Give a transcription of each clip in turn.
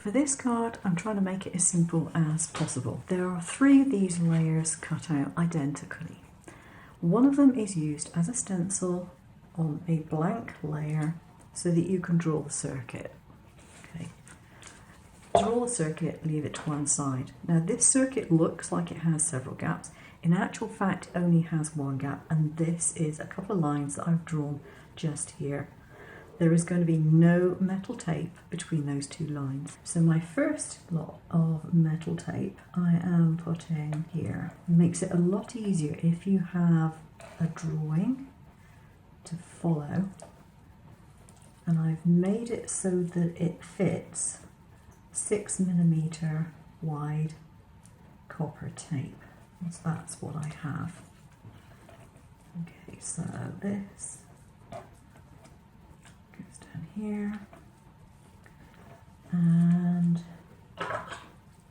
For this card, I'm trying to make it as simple as possible. There are 3 of these layers cut out identically. One of them is used as a stencil on a blank layer so that you can draw the circuit. Okay. Draw the circuit, leave it to one side. Now this circuit looks like it has several gaps. In actual fact, it only has one gap, and this is a couple of lines that I've drawn just here. There is going to be no metal tape between those 2 lines. So my first lot of metal tape I am putting here. It makes it a lot easier if you have a drawing to follow. And I've made it so that it fits 6mm wide copper tape. So that's what I have. Okay, so this down here and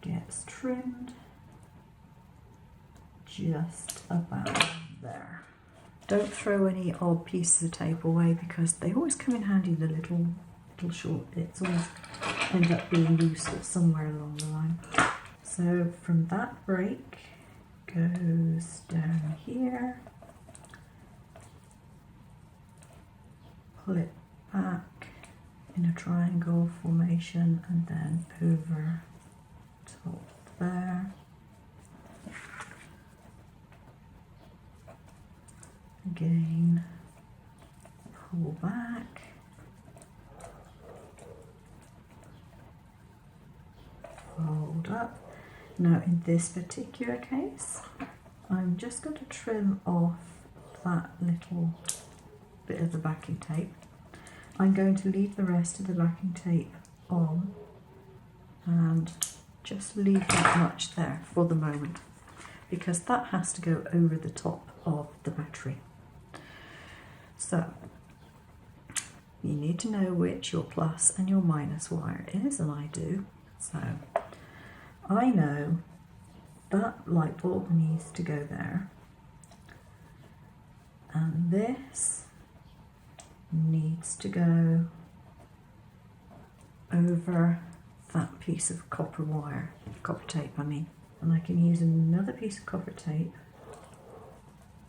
gets trimmed just about there. Don't throw any odd pieces of tape away because they always come in handy, the little short bits always end up being useful somewhere along the line. So from that break goes down here, pull it back in a triangle formation and then over top there. Again, pull back, fold up. Now in this particular case, I'm just going to trim off that little bit of the backing tape. I'm going to leave the rest of the backing tape on and just leave that much there for the moment because that has to go over the top of the battery. So you need to know which your plus and your minus wire is, and I do. So I know that light bulb needs to go there, and this needs to go over that piece of copper tape I mean, and I can use another piece of copper tape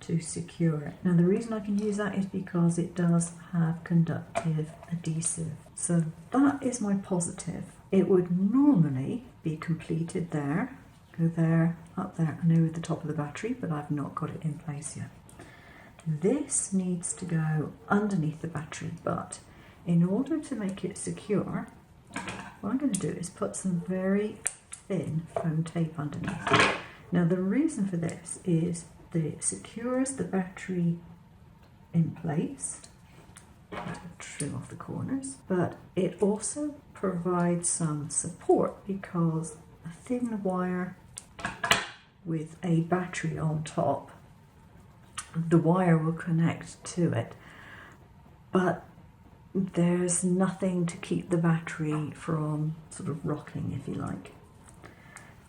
to secure it. Now the reason I can use that is because it does have conductive adhesive. So that is my positive. It would normally be completed there, go there, up there and over the top of the battery, but I've not got it in place yet. This needs to go underneath the battery, but in order to make it secure, what I'm going to do is put some very thin foam tape underneath. Now the reason for this is that it secures the battery in place. Trim off the corners, but it also provides some support because a thin wire with a battery on top, the wire will connect to it, but there's nothing to keep the battery from sort of rocking, if you like.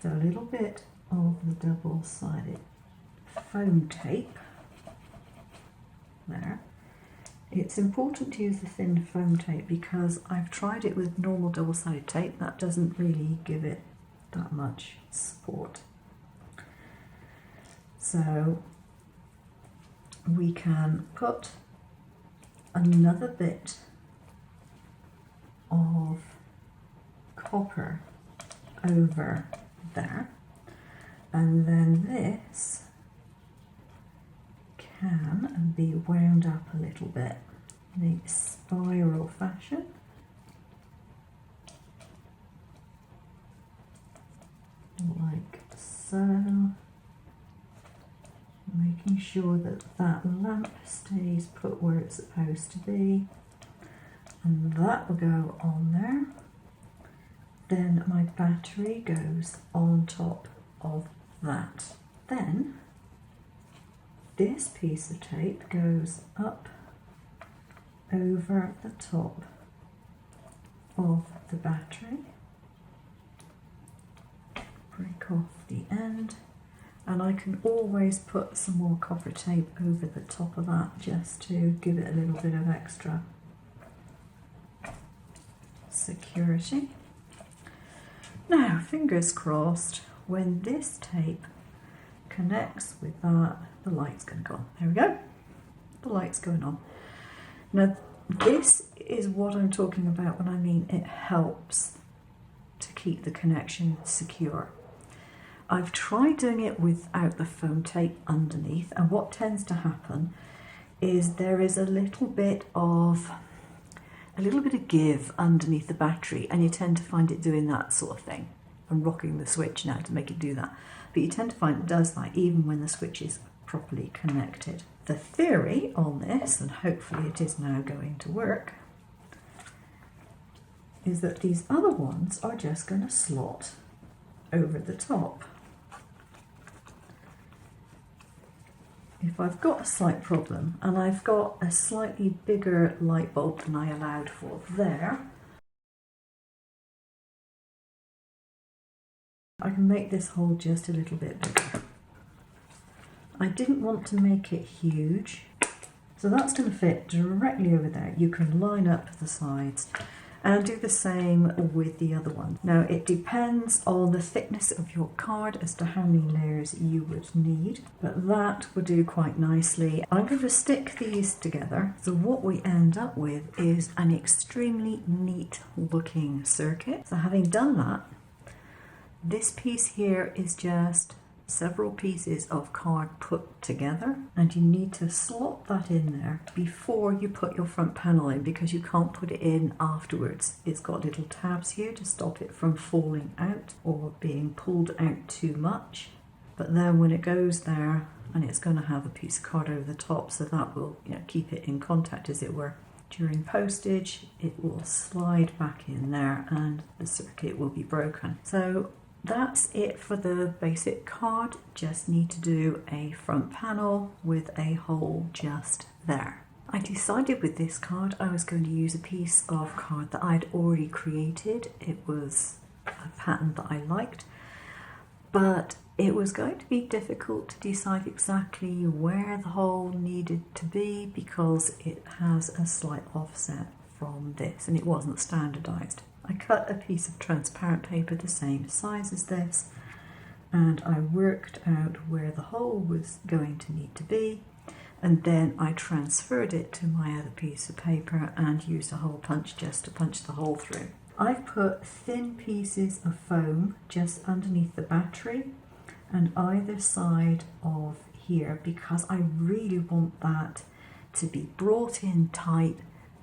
So a little bit of the double-sided foam tape there. It's important to use the thin foam tape because I've tried it with normal double-sided tape. That doesn't really give it that much support. So we can put another bit of copper over there, and then this can be wound up a little bit in a spiral fashion. Like so, making sure that that lamp stays put where it's supposed to be, and that will go on there. Then my battery goes on top of that. Then this piece of tape goes up over the top of the battery. Break off the end, and I can always put some more copper tape over the top of that just to give it a little bit of extra security. Now, fingers crossed, when this tape connects with that, the light's going to go on. There we go. The light's going on. Now, this is what I'm talking about when I mean it helps to keep the connection secure. I've tried doing it without the foam tape underneath, and what tends to happen is there is a little bit of give underneath the battery, and you tend to find it doing that sort of thing. I'm rocking the switch now to make it do that, but you tend to find it does that even when the switch is properly connected. The theory on this, and hopefully it is now going to work, is that these other ones are just going to slot over the top. If I've got a slight problem and I've got a slightly bigger light bulb than I allowed for there, I can make this hole just a little bit bigger. I didn't want to make it huge, so that's going to fit directly over there. You can line up the sides and do the same with the other one. Now, it depends on the thickness of your card as to how many layers you would need, but that would do quite nicely. I'm going to stick these together, so what we end up with is an extremely neat looking circuit. So having done that, this piece here is just several pieces of card put together, and you need to slot that in there before you put your front panel in, because you can't put it in afterwards. It's got little tabs here to stop it from falling out or being pulled out too much, but then when it goes there, and it's going to have a piece of card over the top, so that will, keep it in contact, as it were. During postage, it will slide back in there and the circuit will be broken. So that's it for the basic card. Just need to do a front panel with a hole just there. I decided with this card I was going to use a piece of card that I'd already created. It was a pattern that I liked, but it was going to be difficult to decide exactly where the hole needed to be because it has a slight offset from this and it wasn't standardized. I cut a piece of transparent paper the same size as this, and I worked out where the hole was going to need to be, and then I transferred it to my other piece of paper and used a hole punch just to punch the hole through. I've put thin pieces of foam just underneath the battery and either side of here because I really want that to be brought in tight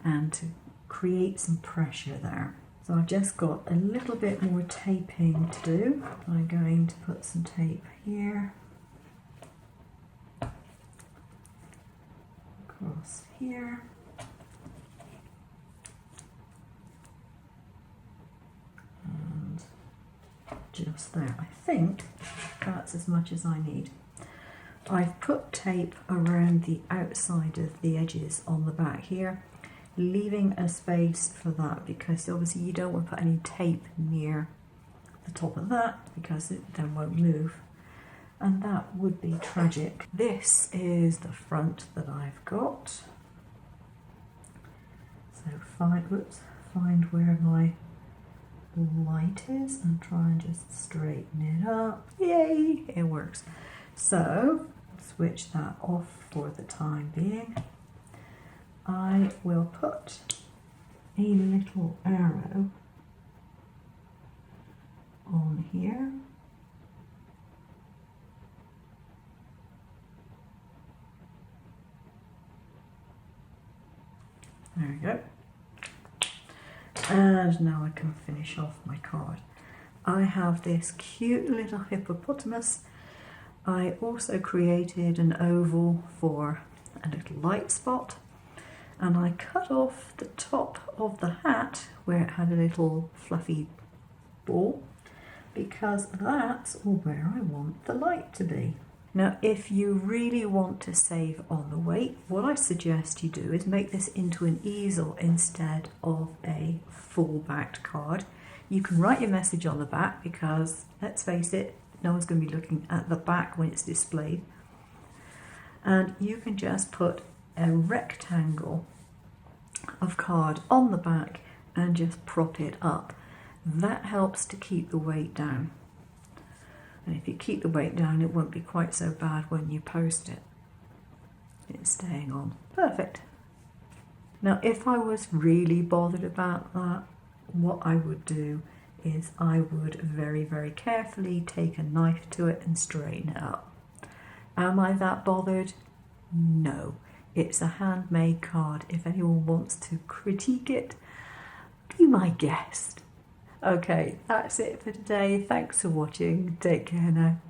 and to create some pressure there. So I've just got a little bit more taping to do. I'm going to put some tape here, across here, and just there. I think that's as much as I need. I've put tape around the outside of the edges on the back here, leaving a space for that because obviously you don't want to put any tape near the top of that because it then won't move, and that would be tragic. This is the front that I've got. So find where my light is and try and just straighten it up. Yay, it works. So switch that off for the time being. I will put a little arrow on here. There we go. And now I can finish off my card. I have this cute little hippopotamus. I also created an oval for a little light spot, and I cut off the top of the hat where it had a little fluffy ball because that's where I want the light to be. Now, if you really want to save on the weight, what I suggest you do is make this into an easel instead of a full-backed card. You can write your message on the back because, let's face it, no one's going to be looking at the back when it's displayed. And you can just put a rectangle of card on the back and just prop it up. That helps to keep the weight down. And if you keep the weight down, it won't be quite so bad when you post it. It's staying on. Perfect. Now, if I was really bothered about that, what I would do is I would very, very carefully take a knife to it and straighten it up. Am I that bothered? No. It's a handmade card. If anyone wants to critique it, be my guest. Okay, that's it for today. Thanks for watching. Take care now.